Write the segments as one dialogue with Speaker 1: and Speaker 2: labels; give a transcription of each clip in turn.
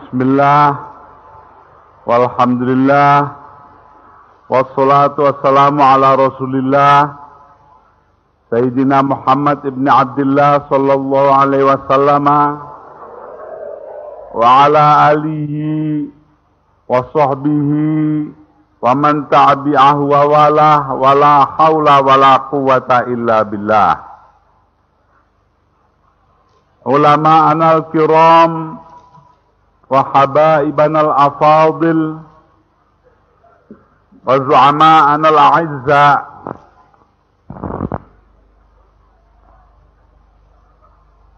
Speaker 1: Bismillah, walhamdulillah, wassalatu wassalamu ala rasulillah, Sayyidina Muhammad ibn Abdullah sallallahu alaihi wasallam, wa ala alihi, wa sahbihi, wa man tabi'ahu wa walah, wa la hawla wa la quwata illa billah. Ulama anal kiram, wa habaibana al-afadil, wa zu'ama'ana al-a'izza,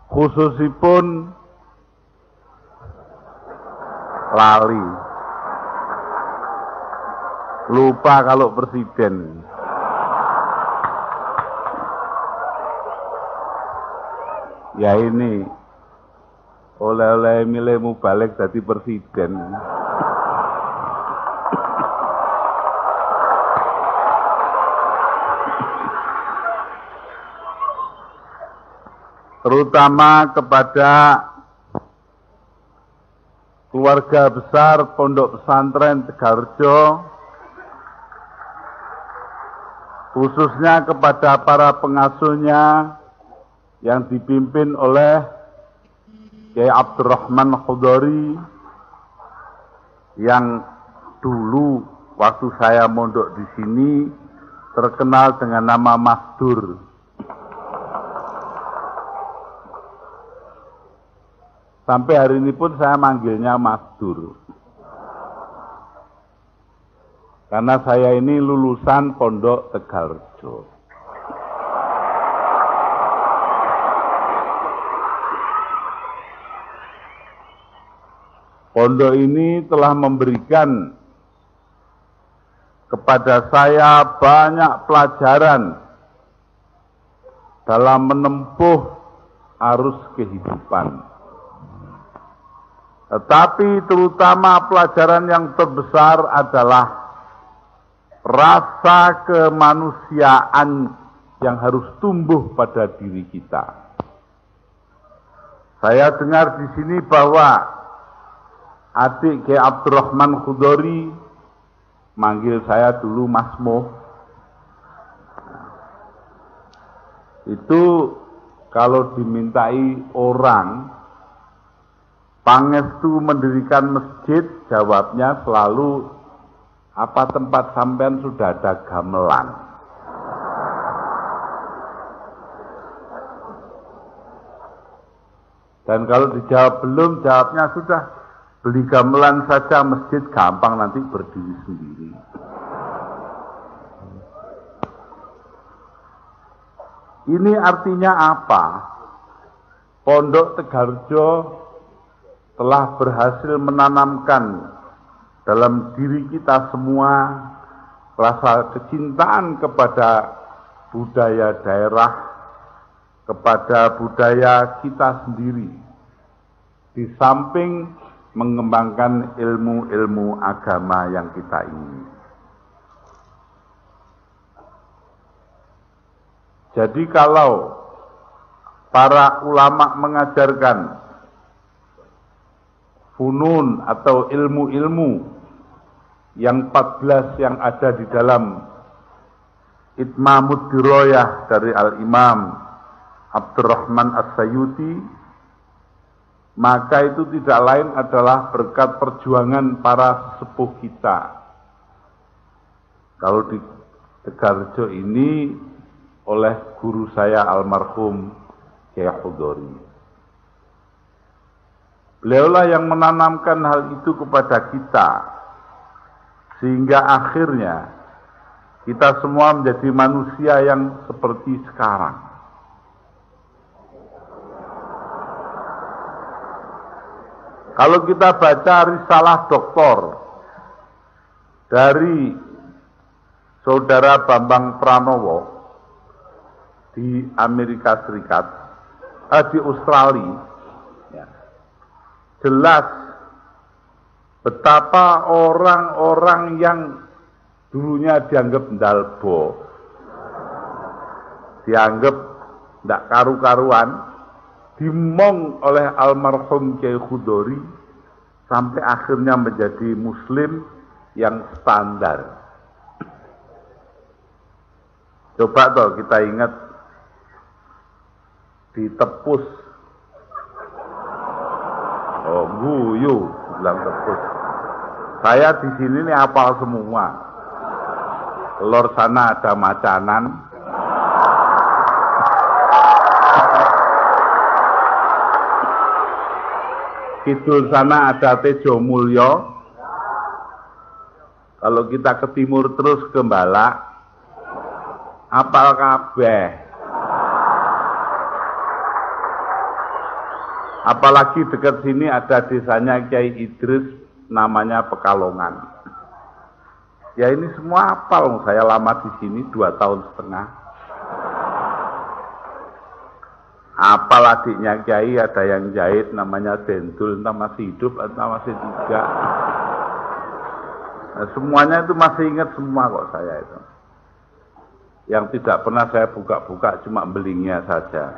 Speaker 1: khususipun lali, lupa kalau presiden. Ya ini oleh-oleh milihmu balik jadi presiden. Terutama kepada keluarga besar Pondok Pesantren Tegalrejo, khususnya kepada para pengasuhnya yang dipimpin oleh Kiai Abdurrahman Khudori, yang dulu waktu saya mondok di sini terkenal dengan nama Mas Dur. Sampai hari ini pun saya manggilnya Mas Dur. Karena saya ini lulusan Pondok Tegalrejo. Pondok ini telah memberikan kepada saya banyak pelajaran dalam menempuh arus kehidupan. Tetapi terutama pelajaran yang terbesar adalah rasa kemanusiaan yang harus tumbuh pada diri kita. Saya dengar di sini bahwa adik Kiai Abdurrahman Khudori manggil saya dulu Mas Mo. Itu kalau dimintai orang pangestu mendirikan masjid, jawabnya selalu, apa tempat sampean sudah ada gamelan? Dan kalau dijawab belum, jawabnya sudah, beli gamelan saja masjid gampang nanti berdiri sendiri. Ini artinya apa? Pondok Tegalrejo telah berhasil menanamkan dalam diri kita semua rasa kecintaan kepada budaya daerah, kepada budaya kita sendiri, di samping mengembangkan ilmu-ilmu agama yang kita ingini. Jadi kalau para ulama mengajarkan funun atau ilmu-ilmu yang 14 yang ada di dalam Itmamud Diroyah dari Al-Imam Abdurrahman As-Sayuti, maka itu tidak lain adalah berkat perjuangan para sesepuh kita. Kalau di Tegalrejo ini oleh guru saya almarhum Kiai Khudori. Beliaulah yang menanamkan hal itu kepada kita, sehingga akhirnya kita semua menjadi manusia yang seperti sekarang. Kalau kita baca risalah doktor dari Saudara Bambang Pranowo di Amerika Serikat, di Australia, ya, jelas betapa orang-orang yang dulunya dianggap ndalbo, dianggap tidak karu-karuan, dimong oleh almarhum Kiai Khudori, sampai akhirnya menjadi muslim yang standar. Coba toh kita ingat ditepus. Oh, guyu bilang tepus. Saya di sini nih hafal semua. Lor sana ada macanan. Kidul sana ada Tejo Mulyo. Kalau kita ke timur terus ke Balak, apal kabeh. Apalagi dekat sini ada desanya Kiai Idris, namanya Pekalongan. Ya ini semua apal, saya lama di sini 2 tahun setengah. Apal adiknya Kiai, ada yang jahit namanya Dendul, entah masih hidup entah masih tidak. Nah, semuanya itu masih ingat semua kok saya itu. Yang tidak pernah saya buka-buka cuma belingnya saja.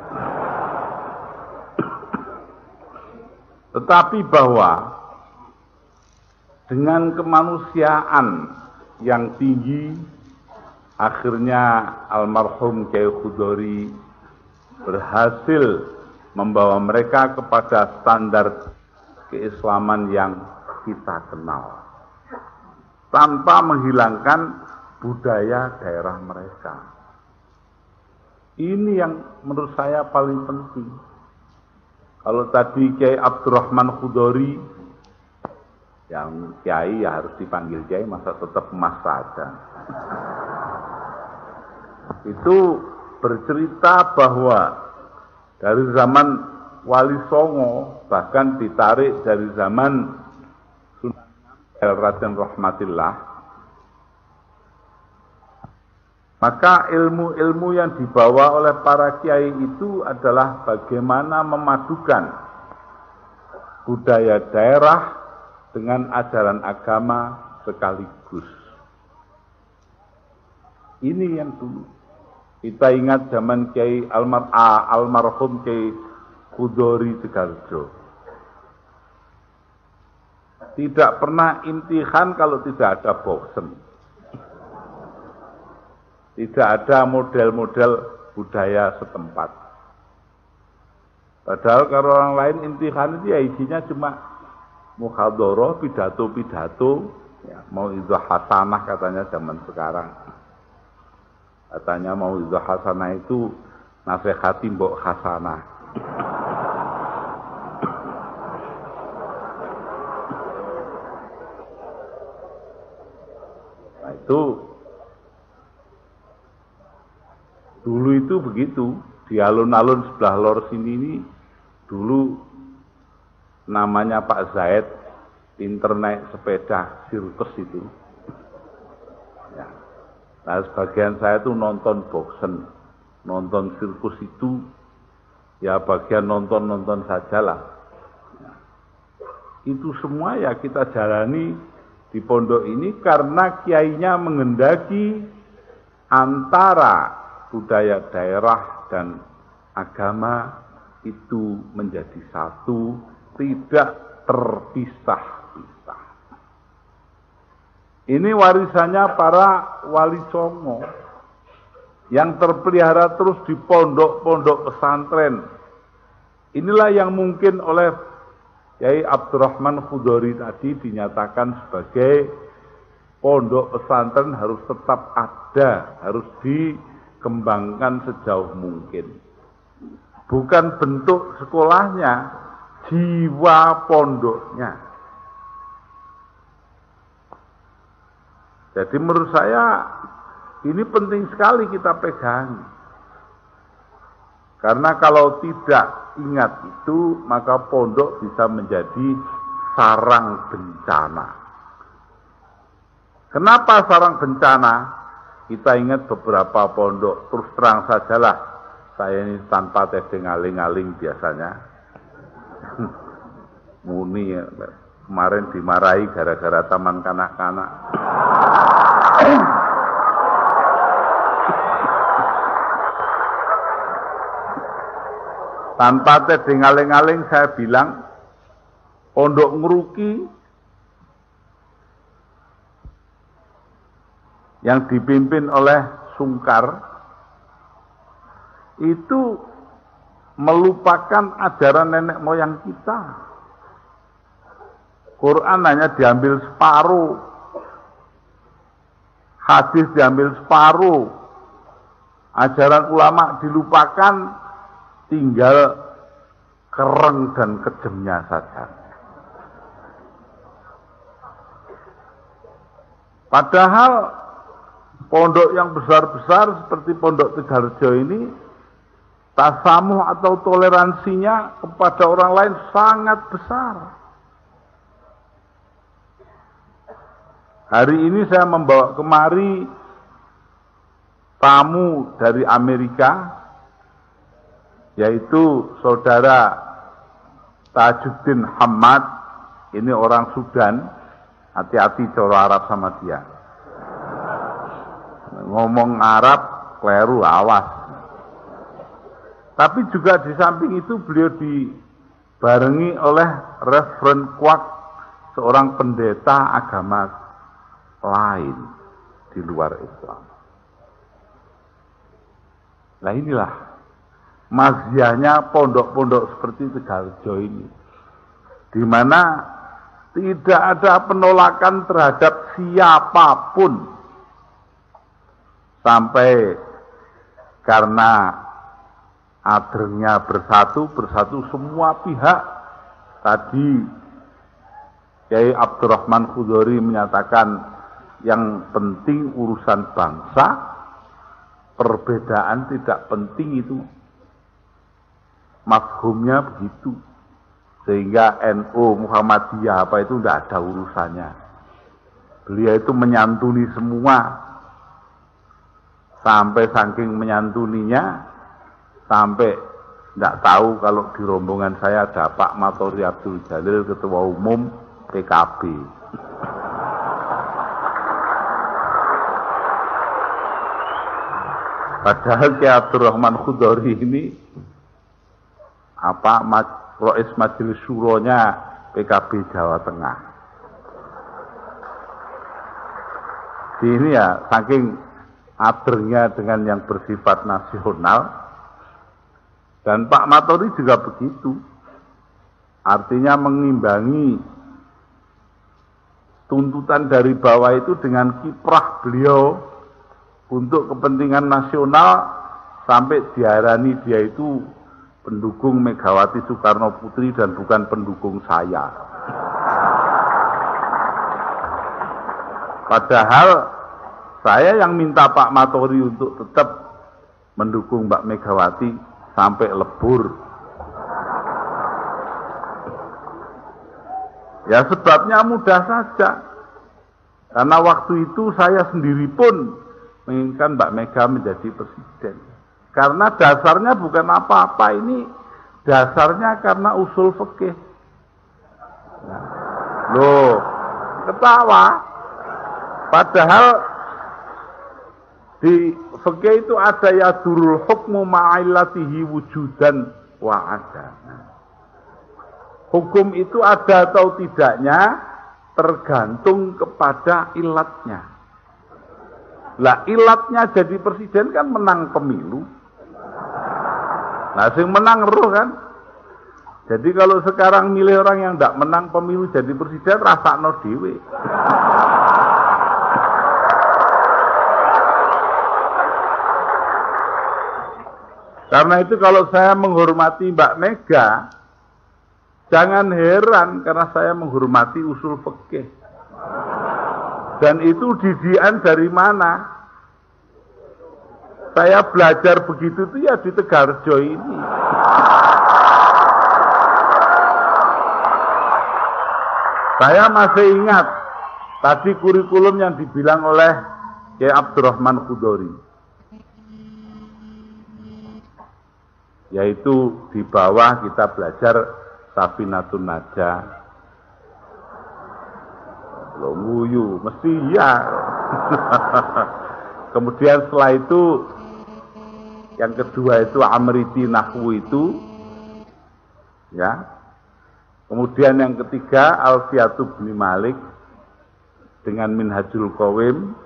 Speaker 1: Tetapi bahwa dengan kemanusiaan yang tinggi, akhirnya almarhum Kiai Khudori berhasil membawa mereka kepada standar keislaman yang kita kenal, tanpa menghilangkan budaya daerah mereka. Ini yang menurut saya paling penting. Kalau tadi Kiai Abdurrahman Khudori, yang Kiai ya harus dipanggil Kiai, masa tetap Mas saja. Itu bercerita bahwa dari zaman Wali Songo, bahkan ditarik dari zaman Sunan Raden Rahmatillah, maka ilmu-ilmu yang dibawa oleh para kiai itu adalah bagaimana memadukan budaya daerah dengan ajaran agama sekaligus. Ini yang dulu. Kita ingat zaman Kiai almarhum Kiai Khudori Tegarjo. Tidak pernah imtihan kalau tidak ada bosen. Tidak ada model-model budaya setempat. Padahal kalau orang lain imtihan itu ya isinya cuma muhadharah, pidato-pidato, ya, mau itu hasanah katanya zaman sekarang. Katanya mau itu hasanah itu nasihati mbok hasanah. Nah itu dulu itu begitu, di alun-alun sebelah lor sini ini dulu namanya Pak Zaid, pinter naik sepeda sirkus itu. Ya. Nah sebagian saya tuh nonton boxen, nonton sirkus itu, ya bagian nonton-nonton sajalah. Ya. Itu semua ya kita jalani di pondok ini karena kiainya menghendaki antara budaya daerah dan agama itu menjadi satu, tidak terpisah-pisah. Ini warisannya para wali songo yang terpelihara terus di pondok-pondok pesantren. Inilah yang mungkin oleh Kiai Abdurrahman Khudori tadi dinyatakan sebagai pondok pesantren harus tetap ada, harus dikembangkan sejauh mungkin. Bukan bentuk sekolahnya, jiwa pondoknya. Jadi menurut saya ini penting sekali kita pegang. Karena kalau tidak ingat itu, maka pondok bisa menjadi sarang bencana. Kenapa sarang bencana? Kita ingat beberapa pondok, terus terang sajalah, saya ini tanpa tedeng aling-aling biasanya. Muni ya, kemarin dimarahi gara-gara taman kanak-kanak. Tanpa tedeng aling-aling saya bilang, Pondok Ngeruki yang dipimpin oleh Sungkar itu melupakan ajaran nenek moyang kita. Quran hanya diambil separuh, hadis diambil separuh, ajaran ulama dilupakan, tinggal kereng dan kejemnya saja. Padahal pondok yang besar-besar seperti Pondok Tegalrejo ini, tasamuh atau toleransinya kepada orang lain sangat besar. Hari ini saya membawa kemari tamu dari Amerika, yaitu saudara Tajuddin Hamad. Ini orang Sudan, hati-hati cara Arab sama dia. Ngomong Arab keliru, awas. Tapi juga di samping itu beliau dibarengi oleh Reverend Kwak, seorang pendeta agama lain di luar Islam. Nah inilah maziahnya pondok-pondok seperti Tegalrejo ini, di mana tidak ada penolakan terhadap siapapun, sampai karena adrengnya bersatu semua pihak. Tadi Kiai Abdurrahman Khudori menyatakan yang penting urusan bangsa, perbedaan tidak penting, itu mafhumnya begitu. Sehingga NU Muhammadiyah apa itu tidak ada urusannya. Beliau itu menyantuni semua, sampai saking menyantuninya sampai tidak tahu kalau di rombongan saya ada Pak Matori Abdul Jalil, Ketua Umum PKB. Padahal Kiai Abdurrahman Khudori ini Rais Majelis Syuronya PKB Jawa Tengah. Ini ya saking adrengnya dengan yang bersifat nasional. Dan Pak Matori juga begitu. Artinya mengimbangi tuntutan dari bawah itu dengan kiprah beliau untuk kepentingan nasional, sampai diarani dia itu pendukung Megawati Soekarno Putri dan bukan pendukung saya. Padahal saya yang minta Pak Matori untuk tetap mendukung Mbak Megawati sampai lebur. Ya sebabnya mudah saja. Karena waktu itu saya sendiri pun menginginkan Mbak Mega menjadi presiden. Karena dasarnya bukan apa-apa, ini dasarnya karena usul fikih. Nah, loh, ketawa. Padahal di fikih itu ada yadurul hukmu ma'ilatihi wujudan wa adana. Hukum itu ada atau tidaknya tergantung kepada ilatnya. Lah ilatnya jadi presiden kan menang pemilu. Nah sing menang roh kan. Jadi kalau sekarang milih orang yang tidak menang pemilu jadi presiden, rasakno dhewe. Karena itu kalau saya menghormati Mbak Mega, jangan heran karena saya menghormati usul fikih. Dan itu didikan dari mana? Saya belajar begitu tuh ya di Tegalrejo ini. Saya masih ingat tadi kurikulum yang dibilang oleh Kiai Abdurrahman Khudori. Yaitu di bawah kita belajar Safinatun Najah. Lo nguyu, mesti ya. Kemudian setelah itu yang kedua itu Amriti Nahwu itu, ya. Kemudian yang ketiga Alfiyatu bin Malik dengan Minhajul Qawim.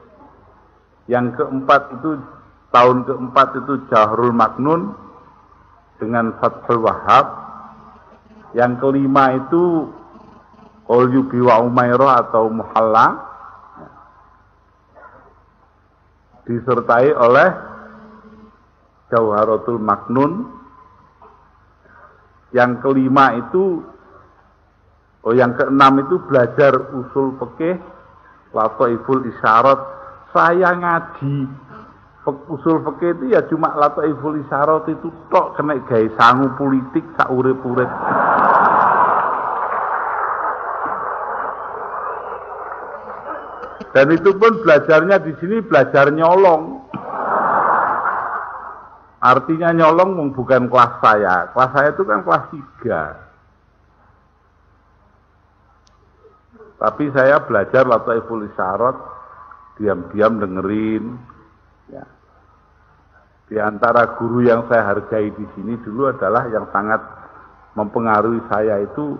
Speaker 1: Yang keempat itu tahun keempat itu Jahrul Maknun dengan Fathul Wahhab. Yang kelima itu Qalyubi wa Umairah atau Muhalla, disertai oleh Jauharatul Maknun. Yang kelima itu yang keenam itu belajar usul fikih Lataiful Isyarat. Saya ngaji usul fikih itu ya cuma Lataiful Isyarat itu tok, kena gawe sangu politik sak urip-urip. Dan itu pun belajarnya di sini belajar nyolong. Artinya nyolong bukan kelas saya. Kelas saya itu kan kelas 3. Tapi saya belajar Lataiful Isyarat, diam-diam dengerin. Ya. Di antara guru yang saya hargai di sini dulu adalah yang sangat mempengaruhi saya itu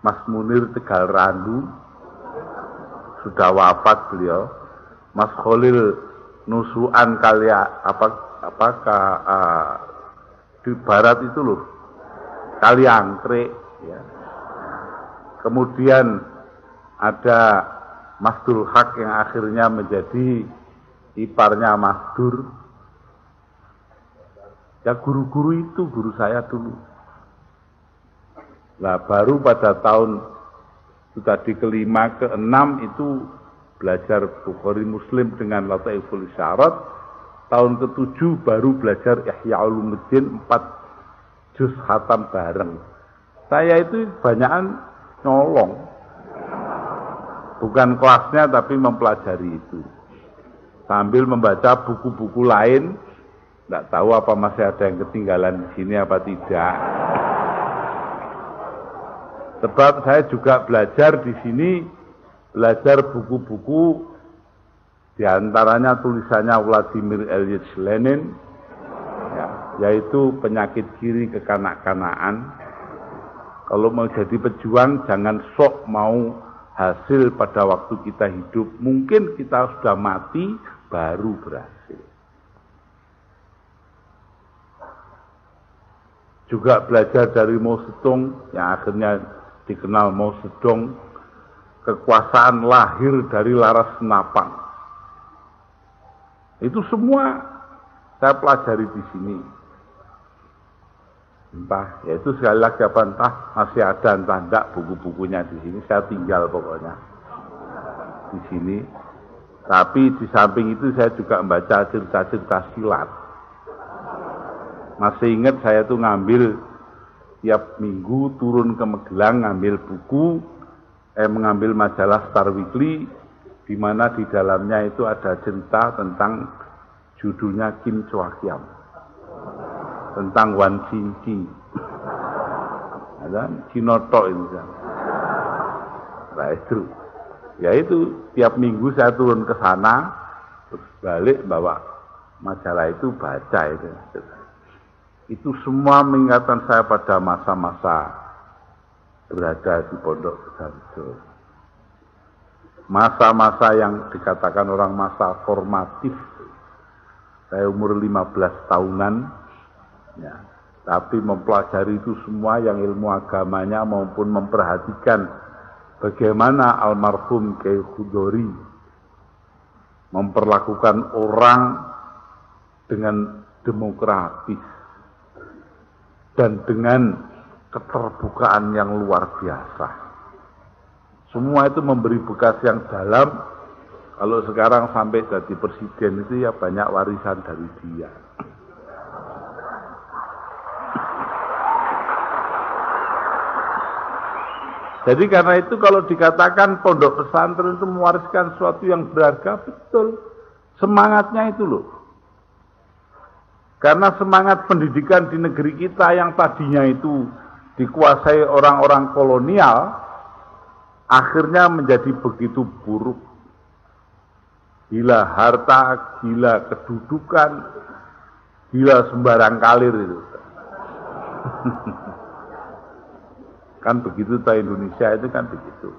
Speaker 1: Mas Munir Tegal Randu. Sudah wafat beliau. Mas Khalil Nusuan di barat itu loh, Kaliangkrik ya. Kemudian ada Mas Dul Haq yang akhirnya menjadi iparnya Mas Dur. Ya guru-guru itu guru saya dulu. Nah baru pada tahun tadi kelima, keenam itu belajar Bukhari Muslim dengan Lataiful Isyarat. Tahun ke-7 baru belajar Ihya Ulumuddin 4 juz khatam bareng. Saya itu banyakan nyolong. Bukan kelasnya tapi mempelajari itu. Sambil membaca buku-buku lain. Tidak tahu apa masih ada yang ketinggalan di sini apa tidak. Sebab saya juga belajar di sini, belajar buku-buku, di antaranya tulisannya Vladimir Ilyich Lenin, ya, yaitu penyakit kiri kekanak-kanakan. Kalau mau jadi pejuang, jangan sok mau hasil pada waktu kita hidup. Mungkin kita sudah mati, baru berhasil. Juga belajar dari Mao Zedong, yang akhirnya dikenal Mao Zedong, kekuasaan lahir dari laras senapang. Itu semua saya pelajari di sini. Entah, yaitu sekali lagi apa entah masih ada entah enggak buku-bukunya di sini. Saya tinggal pokoknya di sini. Tapi di samping itu saya juga membaca cerita-cerita silat. Masih ingat saya tuh ngambil tiap minggu turun ke Magelang ngambil buku, mengambil majalah Star Weekly, di mana di dalamnya itu ada cerita tentang judulnya Kim Chua Kiam, tentang Wan Chin-chi, ada Cinoto ini kan. Nah itu, ya itu tiap minggu saya turun ke sana, terus balik bawa majalah itu baca itu. Itu semua mengingatkan saya pada masa-masa berada di Pondok Pesantren. Masa-masa yang dikatakan orang masa formatif. Saya umur 15 tahunan, ya, tapi mempelajari itu semua yang ilmu agamanya maupun memperhatikan bagaimana almarhum Kyai Khudori memperlakukan orang dengan demokratis dan dengan keterbukaan yang luar biasa. Semua itu memberi bekas yang dalam. Kalau sekarang sampai jadi presiden itu ya banyak warisan dari dia. Jadi karena itu kalau dikatakan pondok pesantren itu mewariskan sesuatu yang berharga, betul. Semangatnya itu loh. Karena semangat pendidikan di negeri kita yang tadinya itu dikuasai orang-orang kolonial, akhirnya menjadi begitu buruk. Gila harta, gila kedudukan, gila sembarang kalir itu. Kan begitu toh Indonesia itu kan begitu.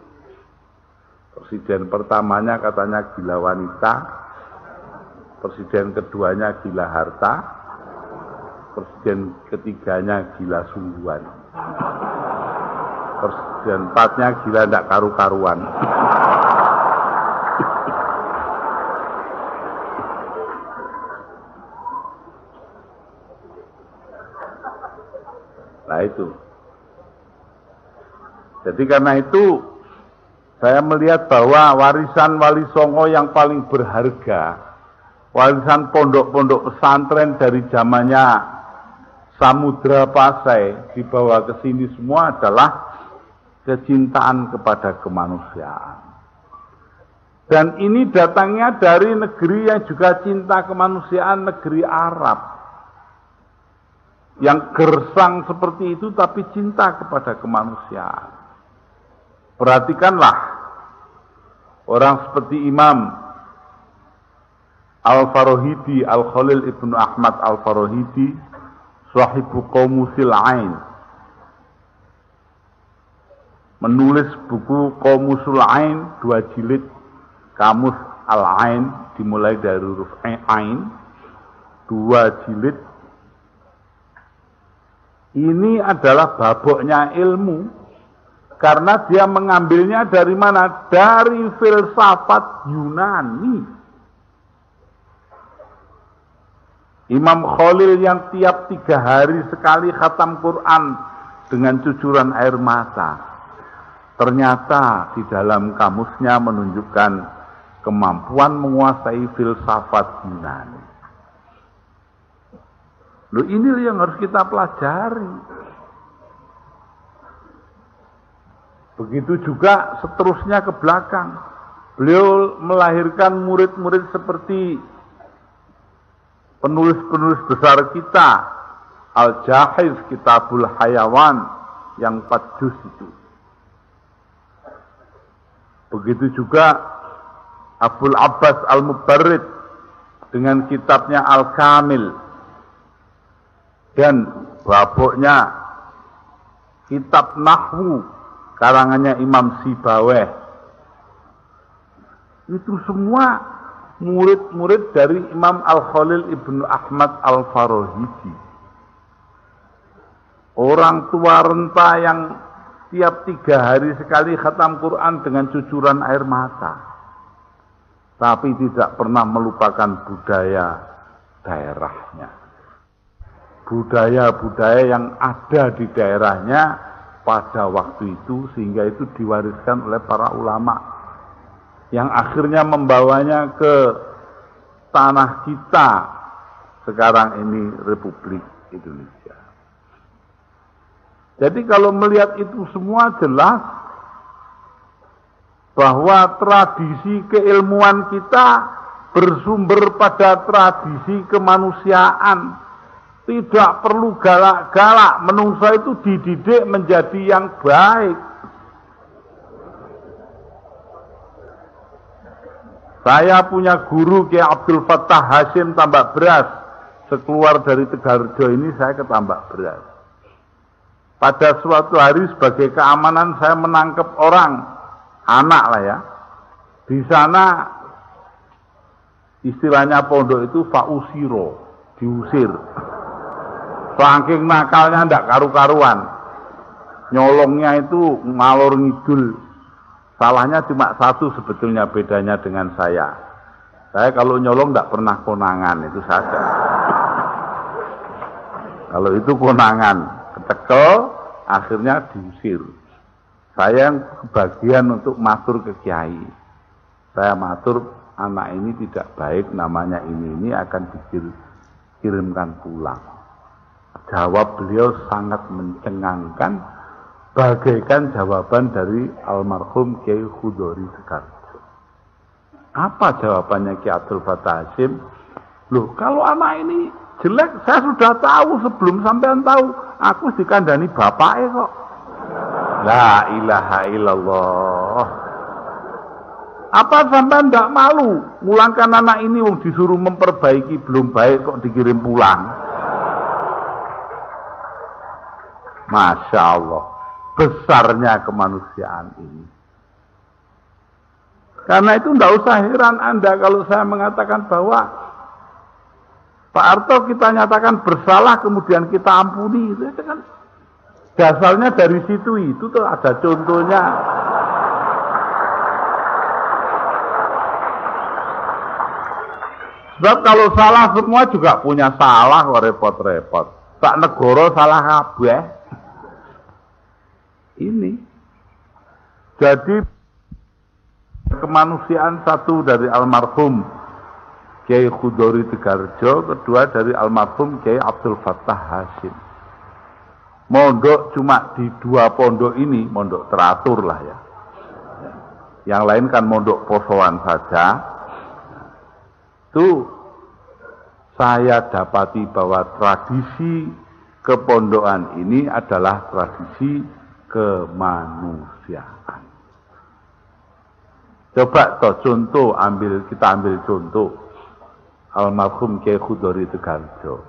Speaker 1: Presiden pertamanya katanya gila wanita, presiden keduanya gila harta, presiden ketiganya gila sungguhan, presiden empatnya gila ndak karu-karuan. Nah itu. Jadi karena itu saya melihat bahwa warisan Wali Songo yang paling berharga, warisan pondok-pondok pesantren dari zamannya Samudra Pasai dibawa ke sini semua adalah kecintaan kepada kemanusiaan. Dan ini datangnya dari negeri yang juga cinta kemanusiaan, negeri Arab. Yang gersang seperti itu tapi cinta kepada kemanusiaan. Perhatikanlah orang seperti Imam Al-Farahidi, Al-Khalil Ibnu Ahmad Al-Farahidi, Sahibu Qamusil Ain, menulis buku Qamusul Ain, 2 jilid, Kamus Al-Ain, dimulai dari huruf Ain, 2 jilid. Ini adalah baboknya ilmu, karena dia mengambilnya dari mana? Dari filsafat Yunani. Imam Khalil yang tiap 3 hari sekali khatam Quran dengan cucuran air mata, ternyata di dalam kamusnya menunjukkan kemampuan menguasai filsafat Yunani. Loh, ini yang harus kita pelajari. Begitu juga seterusnya ke belakang. Beliau melahirkan murid-murid seperti penulis-penulis besar kita. Al-Jahiz, Kitabul Hayawan, yang 4 juz itu. Begitu juga Abul Abbas Al-Mubarrid dengan kitabnya Al-Kamil. Dan baboknya kitab Nahwu karangannya Imam Sibaweh. Itu semua murid-murid dari Imam Al-Khalil Ibnu Ahmad Al-Farahidi. Orang tua renta yang tiap 3 hari sekali khatam Quran dengan cucuran air mata, tapi tidak pernah melupakan budaya daerahnya. Budaya-budaya yang ada di daerahnya pada waktu itu, sehingga itu diwariskan oleh para ulama yang akhirnya membawanya ke tanah kita sekarang ini, Republik Indonesia. Jadi kalau melihat itu semua jelas bahwa tradisi keilmuan kita bersumber pada tradisi kemanusiaan. Tidak perlu galak-galak, menungso itu dididik menjadi yang baik. Saya punya guru Kiai Abdul Fattah Hasyim Tambak Beras. Sekeluar dari Tegarjo ini saya ke Tambak Beras. Pada suatu hari sebagai keamanan saya menangkap orang, anak lah ya. Di sana istilahnya pondok itu fausiro, diusir. Saking nakalnya ndak karu-karuan. Nyolongnya itu ngalor ngidul. Salahnya cuma satu sebetulnya bedanya dengan saya. Saya kalau nyolong ndak pernah konangan, itu saja. Kalau itu konangan, ketekel, akhirnya diusir. Saya yang kebagian untuk matur ke kiai. Saya matur, anak ini tidak baik, namanya ini akan dikirimkan pulang. Jawab beliau sangat mencengangkan, bagaikan jawaban dari almarhum Kiai Khudori Sekarjo. Apa jawabannya Kiai Abdul Fattah Hasyim? Loh, kalau anak ini jelek, saya sudah tahu sebelum sampean tahu. Aku dikandani bapaknya kok. La ilaha illallah. Apa sampean tidak malu mulangkan anak ini wong disuruh memperbaiki belum baik kok dikirim pulang? Masya Allah. besarnya kemanusiaan ini. Karena itu tidak usah heran Anda kalau saya mengatakan bahwa Pak Harto kita nyatakan bersalah kemudian kita ampuni, itu kan dasarnya dari situ itu tuh ada contohnya. Sebab kalau salah semua juga punya salah kok repot-repot. Sak negara salah kabeh. Ini. Jadi kemanusiaan satu dari almarhum Kiai Khudori Tegarjo, kedua dari almarhum Kiai Abdul Fattah Hasyim. Mondok cuma di 2 pondok ini, mondok teratur lah ya. Yang lain kan mondok posoan saja. Itu saya dapati bahwa tradisi kepondokan ini adalah tradisi kemanusiaan. Coba toh contoh, kita ambil contoh almarhum Kiai Khudori Tegarjo.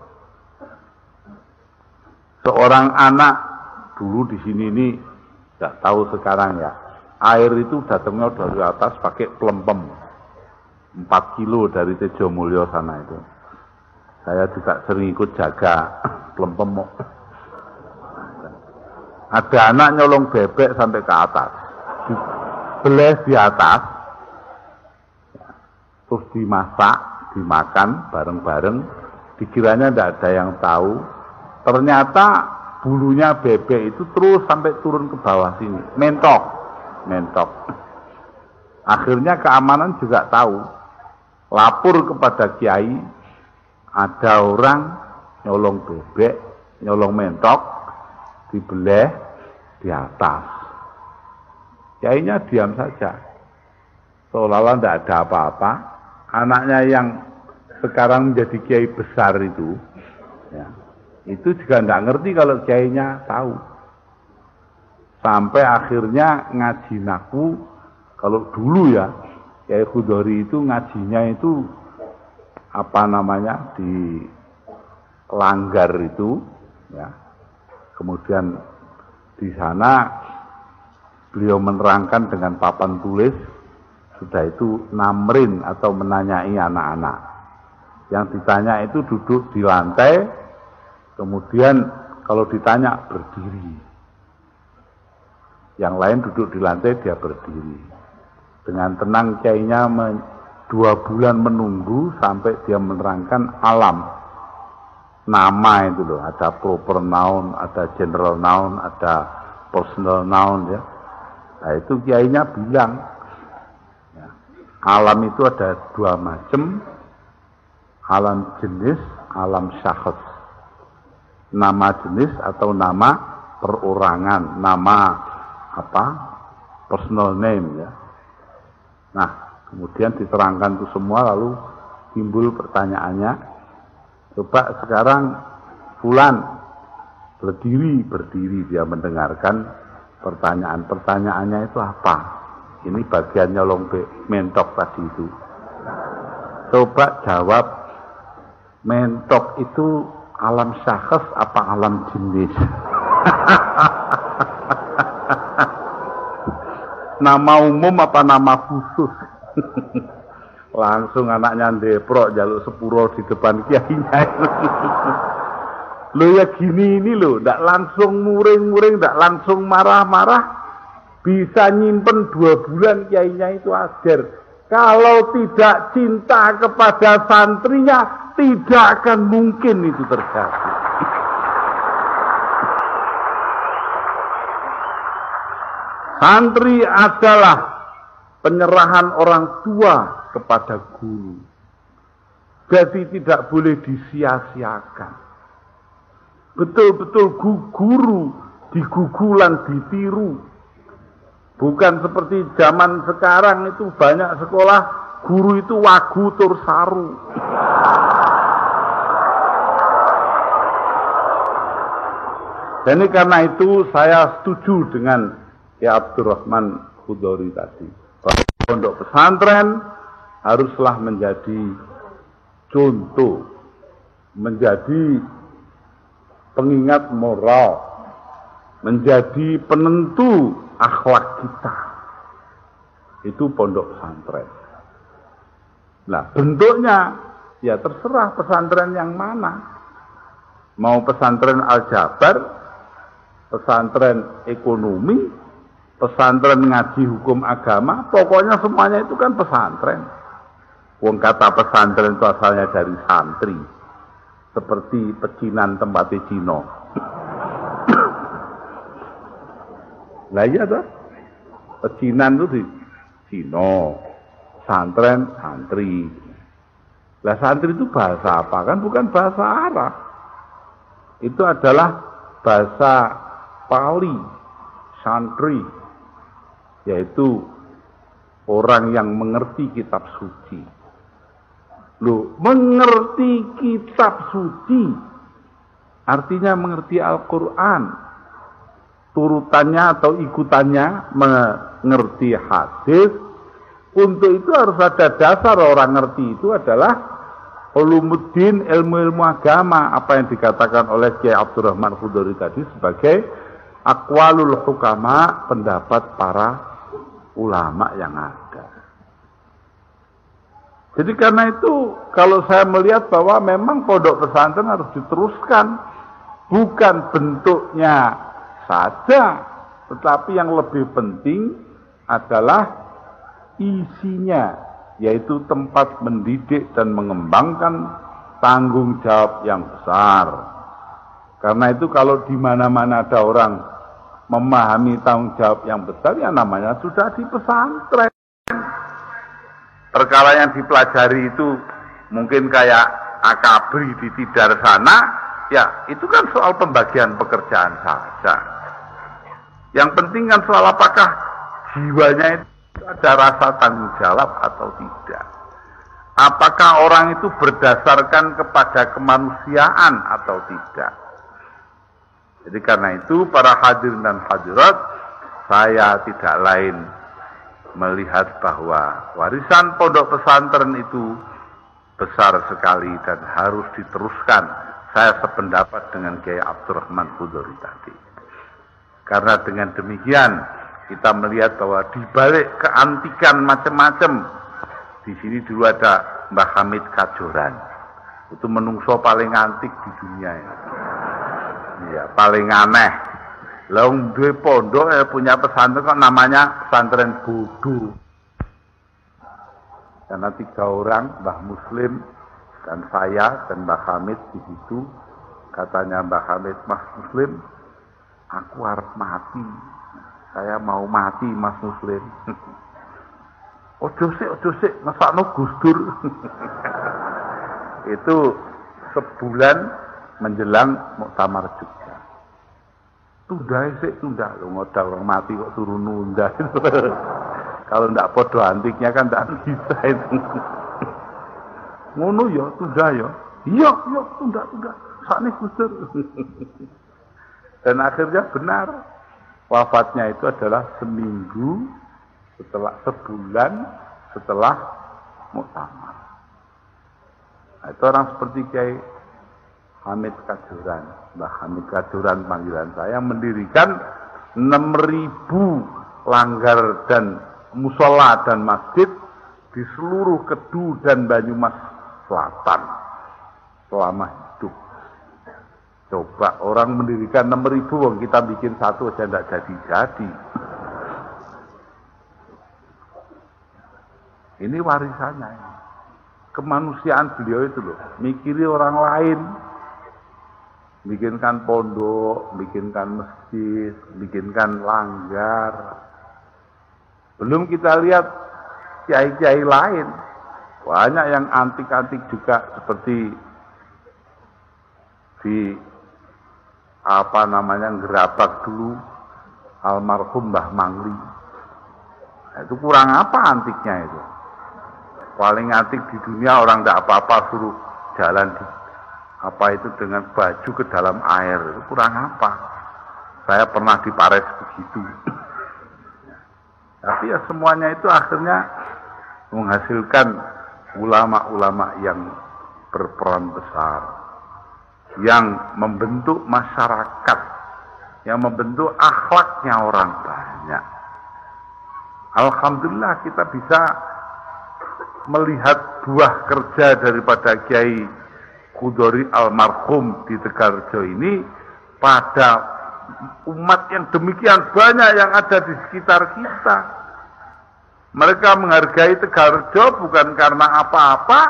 Speaker 1: Seorang anak dulu di sini ini tidak tahu sekarang ya. Air itu datangnya dari atas pakai pelempem. 4 kilo dari Tejo Mulyo sana itu. Saya juga sering ikut jaga pelempem. Ada anak nyolong bebek sampai ke atas. Beles di atas. Terus dimasak, dimakan bareng-bareng. Dikiranya tidak ada yang tahu. Ternyata bulunya bebek itu terus sampai turun ke bawah sini. Mentok. Akhirnya keamanan juga tahu. Lapor kepada kiai, ada orang nyolong bebek, nyolong mentok, dibeleh di atas. Kiainya diam saja, seolah-olah tidak ada apa-apa. Anaknya yang sekarang menjadi kiai besar itu, ya, itu juga tidak ngerti kalau kiainya tahu. Sampai akhirnya ngaji naku, kalau dulu ya, Kiai Khudori itu ngajinya itu di Langgar itu, ya. Kemudian di sana beliau menerangkan dengan papan tulis, sudah itu namrin atau menanyai anak-anak. Yang ditanya itu duduk di lantai, kemudian kalau ditanya berdiri. Yang lain duduk di lantai, dia berdiri. Dengan tenang kiainya 2 bulan menunggu sampai dia menerangkan alam. Nama itu loh, ada proper noun, ada general noun, ada personal noun ya. Nah itu kiainya bilang, ya, alam itu ada 2 macam, alam jenis, alam syakhs. Nama jenis atau nama perorangan, nama personal name ya. Nah, kemudian diterangkan itu semua, lalu timbul pertanyaannya, coba sekarang Fulan berdiri dia mendengarkan pertanyaannya itu apa? Ini bagian nyolong mentok tadi itu. Coba jawab, mentok itu alam syakhs apa alam jenis? Nama umum apa nama khusus? Langsung anaknya ndeprok jaluk sepuro di depan kiainya. Lo ya gini ini lo, ndak langsung muring-muring, ndak langsung marah-marah, bisa nyimpen 2 bulan kiainya itu ajar. Kalau tidak cinta kepada santrinya, tidak akan mungkin itu terjadi. Santri adalah penyerahan orang tua kepada guru. Jadi tidak boleh disia-siakan. Betul-betul guru digugulan, ditiru. Bukan seperti zaman sekarang itu banyak sekolah guru itu wagu tur saru. Jadi karena itu saya setuju dengan Ya Abdurrahman Khudori tadi. Pondok pesantren haruslah menjadi contoh, menjadi pengingat moral menjadi penentu akhlak kita. Itu pondok pesantren. Nah, bentuknya ya terserah pesantren yang mana. Mau pesantren Al-Jabar, pesantren ekonomi, pesantren ngaji hukum agama, pokoknya semuanya itu kan pesantren. Wong kata pesantren itu asalnya dari santri, seperti pecinan tempatnya Cino. Lah iya toh, pecinan itu di Cino, pesantren santri. Lah santri itu bahasa apa? Kan bukan bahasa Arab. Itu adalah bahasa Pali, santri, yaitu orang yang mengerti kitab suci. Loh, mengerti kitab suci artinya mengerti Al-Quran, turutannya atau ikutannya mengerti hadis. Untuk itu harus ada dasar. Orang ngerti itu adalah ulumuddin, ilmu-ilmu agama, apa yang dikatakan oleh Kiai Abdurrahman Khudori tadi sebagai aqwalul hukama, pendapat para ulama yang ada. Jadi karena itu kalau saya melihat bahwa memang pondok pesantren harus diteruskan, bukan bentuknya saja, tetapi yang lebih penting adalah isinya, yaitu tempat mendidik dan mengembangkan tanggung jawab yang besar. Karena itu kalau di mana-mana ada orang memahami tanggung jawab yang besar, ya namanya sudah di pesantren. Perkara yang dipelajari itu mungkin kayak akabri di Tidar sana, ya itu kan soal pembagian pekerjaan saja. Yang penting kan soal apakah jiwanya itu ada rasa tanggung jawab atau tidak. Apakah orang itu berdasarkan kepada kemanusiaan atau tidak. Jadi karena itu para hadirin dan hadirat, saya tidak lain melihat bahwa warisan pondok pesantren itu besar sekali dan harus diteruskan. Saya sependapat dengan Kiai Abdurrahman Khudori tadi. Karena dengan demikian kita melihat bahwa di balik keantikan macam-macam, di sini dulu ada Mbah Hamid Kajoran. Itu menungso paling antik di dunia ya. Iya, paling aneh. Laung duwe pondok punya pesantren kok namanya pesantren bodoh. Karena 3 orang, Mbah Muslim dan saya dan Mbah Hamid di situ. Katanya Mbah Hamid, Mas Muslim, aku harus mati. Saya mau mati, Mas Muslim. Ojo sik, masakno Gus Dur. Itu sebulan menjelang Muktamar Jogja. Tunda sik, tunda. Lho ngoda orang mati kok suruh nunda. Kalau ndak podo antiknya kan ndak bisa itu. Ngono ya, tunda ya. Iya, tunda. Sakne Gus Dur. Dan akhirnya benar. Wafatnya itu adalah seminggu setelah, sebulan setelah Muktamar. Nah, itu orang seperti Kiai Hamid Kajoran, Mbah Hamid Kajoran panggilan saya, mendirikan 6.000 langgar dan musola dan masjid di seluruh Kedu dan Banyumas Selatan selama hidup. Coba orang mendirikan 6.000, wong kita bikin satu aja tidak jadi-jadi. Ini warisannya. Kemanusiaan beliau itu loh, mikiri orang lain. Bikinkan pondok, bikinkan masjid, bikinkan langgar. Belum kita lihat kiai-kiai lain. Banyak yang antik-antik juga, seperti di Gerabak dulu almarhum Mbah Mangli. Nah, itu kurang apa antiknya itu? Paling antik di dunia orang tidak apa-apa suruh jalan di dengan baju ke dalam air, itu kurang apa? Saya pernah di Paris begitu. Tapi ya semuanya itu akhirnya menghasilkan ulama-ulama yang berperan besar, yang membentuk masyarakat yang membentuk akhlaknya orang banyak. Alhamdulillah kita bisa melihat buah kerja daripada Kiai Khudori almarhum di Tegarjo ini pada umat yang demikian banyak yang ada di sekitar kita. Mereka menghargai Tegarjo bukan karena apa-apa,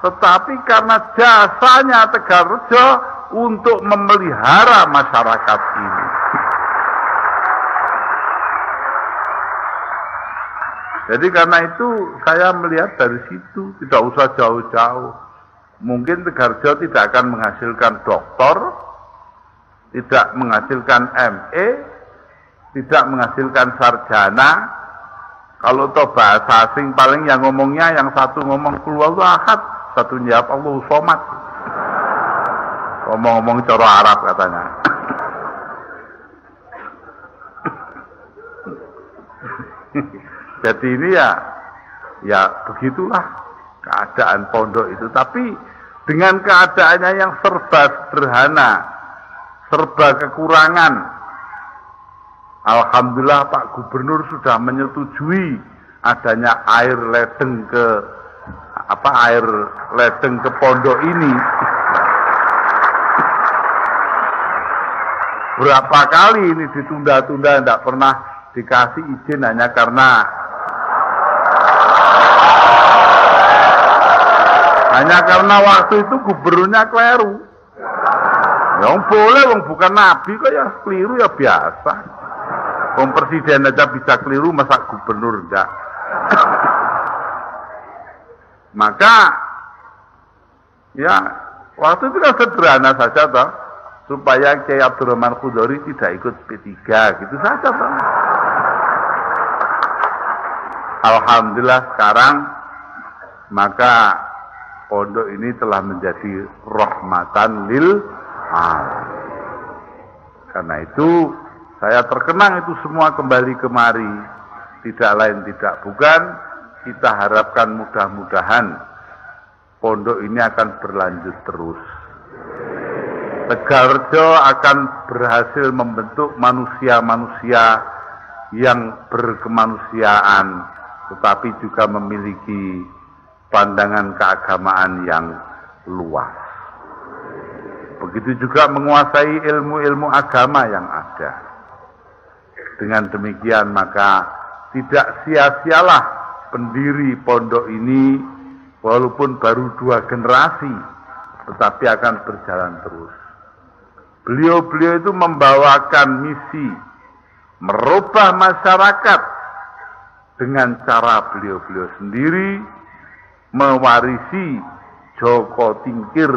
Speaker 1: tetapi karena jasanya Tegarjo untuk memelihara masyarakat ini. Jadi karena itu saya melihat dari situ, tidak usah jauh-jauh. Mungkin Tegarjo tidak akan menghasilkan doktor, tidak menghasilkan ME, tidak menghasilkan sarjana. Kalau toh bahasa asing paling yang ngomongnya, yang satu ngomong Qul huwallahu ahad, satu jawab Allahu somad. Ngomong-ngomong cara Arab katanya. Jadi ini ya begitulah keadaan pondok itu. Tapi dengan keadaannya yang serba sederhana, serba kekurangan, alhamdulillah Pak Gubernur sudah menyetujui adanya air ledeng ke pondok ini. Berapa kali ini ditunda-tunda, tidak pernah dikasih izin hanya karena waktu itu gubernurnya keliru. Yang boleh, wong bukan nabi kok ya keliru ya biasa. Wong presiden aja bisa keliru, masa gubernur enggak? Maka ya waktu itu kan sederhana saja toh, supaya Kiai Abdurrahman Khudori tidak ikut P3 gitu saja toh. Alhamdulillah sekarang maka pondok ini telah menjadi rahmatan lil alamin. Karena itu saya terkenang itu semua kembali kemari. Tidak lain tidak bukan, kita harapkan mudah-mudahan pondok ini akan berlanjut terus. Tegarjo akan berhasil membentuk manusia-manusia yang berkemanusiaan, tetapi juga memiliki pandangan keagamaan yang luas. Begitu juga menguasai ilmu-ilmu agama yang ada. Dengan demikian maka tidak sia-sialah pendiri pondok ini walaupun baru 2 generasi, tetapi akan berjalan terus. Beliau-beliau itu membawakan misi merubah masyarakat dengan cara beliau-beliau sendiri, mewarisi Joko Tingkir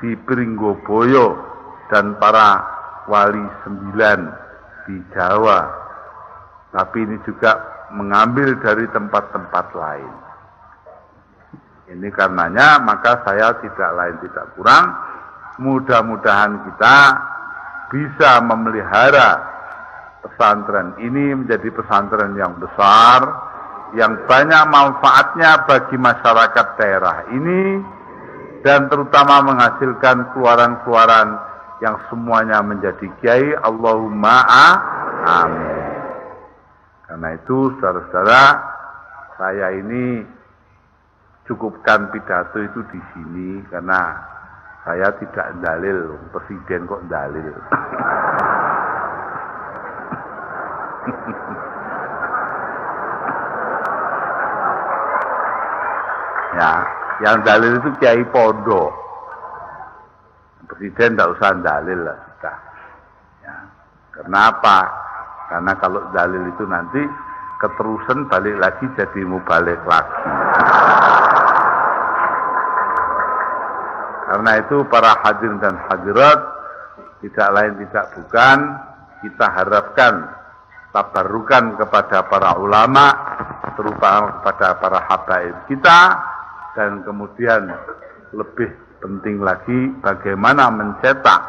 Speaker 1: di Pringgoboyo dan para wali 9 di Jawa, tapi ini juga mengambil dari tempat-tempat lain. Ini karenanya maka saya tidak lain tidak kurang, mudah-mudahan kita bisa memelihara pesantren ini menjadi pesantren yang besar, yang banyak manfaatnya bagi masyarakat daerah ini, dan terutama menghasilkan keluaran-keluaran yang semuanya menjadi kiai. Allahumma amin. Karena itu saudara-saudara, saya ini cukupkan pidato itu di sini karena saya tidak dalil, presiden kok dalil. Ya, yang dalil itu kiai pondok. Presiden tidak usah dalil lah sudah. Ya. Kenapa? Karena kalau dalil itu nanti keterusan balik lagi jadi mubalik lagi. Karena itu para hadirin dan hadirat, tidak lain tidak bukan, kita harapkan tabarukan kepada para ulama, terutama kepada para habaib kita, dan kemudian lebih penting lagi bagaimana mencetak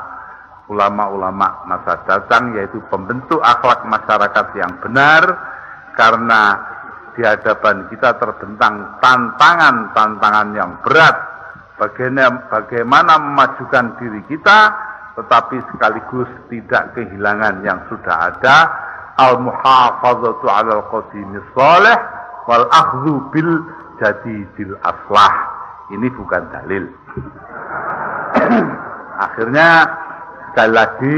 Speaker 1: ulama-ulama masa datang, yaitu pembentuk akhlak masyarakat yang benar, karena di hadapan kita terbentang tantangan-tantangan yang berat. Bagaimana memajukan diri kita tetapi sekaligus tidak kehilangan yang sudah ada. Al-muhafazatu 'alal qadimis shalih wal akhdhu bil jadidil aslah. Ini bukan dalil. Akhirnya sekali lagi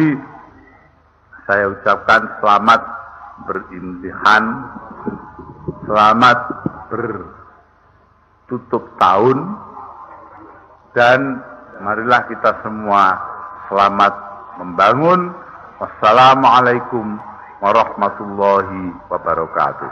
Speaker 1: saya ucapkan selamat berimtihan, selamat bertutup tahun, dan marilah kita semua selamat membangun. Wassalamualaikum warahmatullahi wabarakatuh.